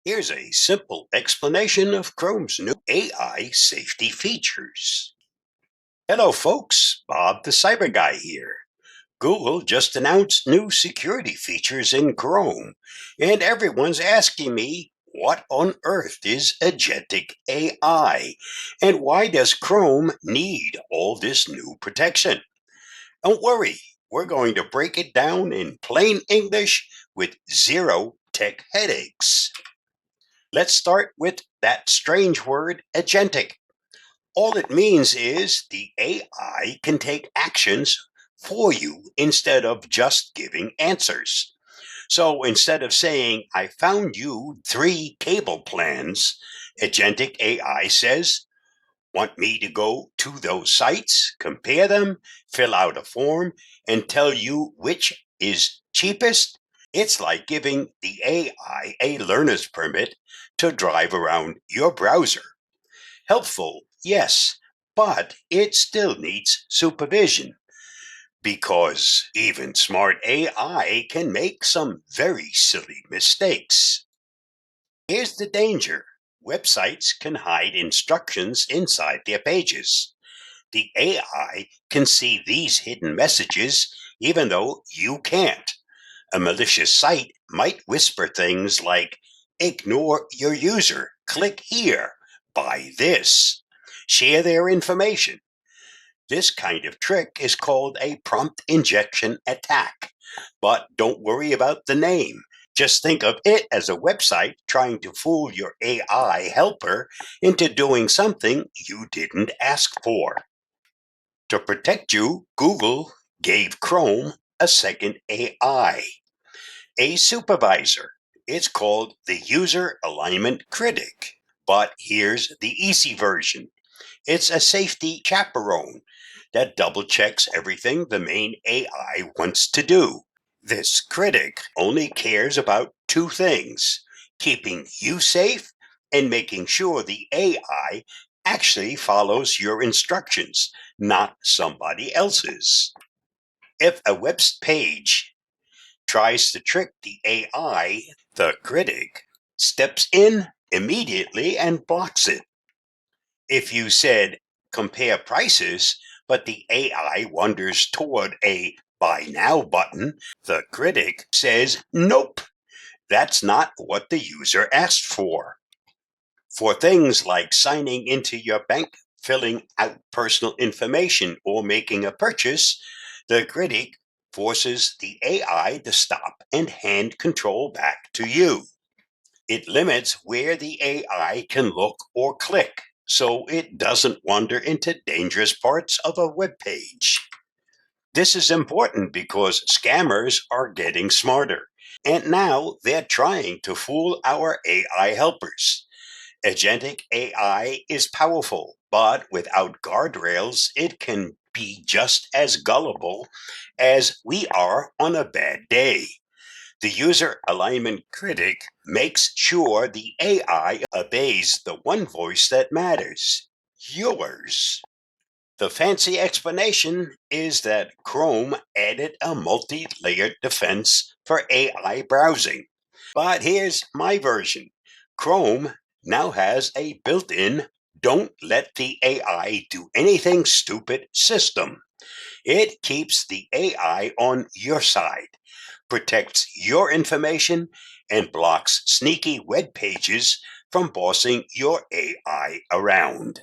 Here's a simple explanation of Chrome's new AI safety features. Hello folks, Bob the Cyber Guy here. Google just announced new security features in Chrome, and everyone's asking me, what on earth is agentic AI? And why does Chrome need all this new protection? Don't worry, we're going to break it down in plain English with zero tech headaches. Let's start with that strange word, agentic. All it means is the AI can take actions for you instead of just giving answers. So instead of saying, I found you 3 cable plans, agentic AI says, want me to go to those sites, compare them, fill out a form, and tell you which is cheapest? It's like giving the AI a learner's permit to drive around your browser. Helpful, yes, but it still needs supervision because even smart AI can make some very silly mistakes. Here's the danger. Websites can hide instructions inside their pages. The AI can see these hidden messages even though you can't. A malicious site might whisper things like, ignore your user, click here, buy this, share their information. This kind of trick is called a prompt injection attack. But don't worry about the name. Just think of it as a website trying to fool your AI helper into doing something you didn't ask for. To protect you, Google gave Chrome a second AI, a supervisor. It's called the User Alignment Critic. But here's the easy version. It's a safety chaperone that double checks everything the main AI wants to do. This critic only cares about 2 things, keeping you safe and making sure the AI actually follows your instructions, not somebody else's. If a web page tries to trick the AI, the critic steps in immediately and blocks it. If you said compare prices, but the AI wanders toward a buy now button, the critic says, nope, that's not what the user asked for. For things like signing into your bank, filling out personal information, or making a purchase, the critic forces the AI to stop and hand control back to you. It limits where the AI can look or click so it doesn't wander into dangerous parts of a web page. This is important because scammers are getting smarter, and now they're trying to fool our AI helpers. Agentic AI is powerful, but without guardrails, it can be just as gullible as we are on a bad day. The User Alignment Critic makes sure the AI obeys the one voice that matters, yours. The fancy explanation is that Chrome added a multi-layered defense for AI browsing. But here's my version. Chrome now has a built-in "don't let the AI do anything stupid" system. It keeps the AI on your side, protects your information, and blocks sneaky web pages from bossing your AI around.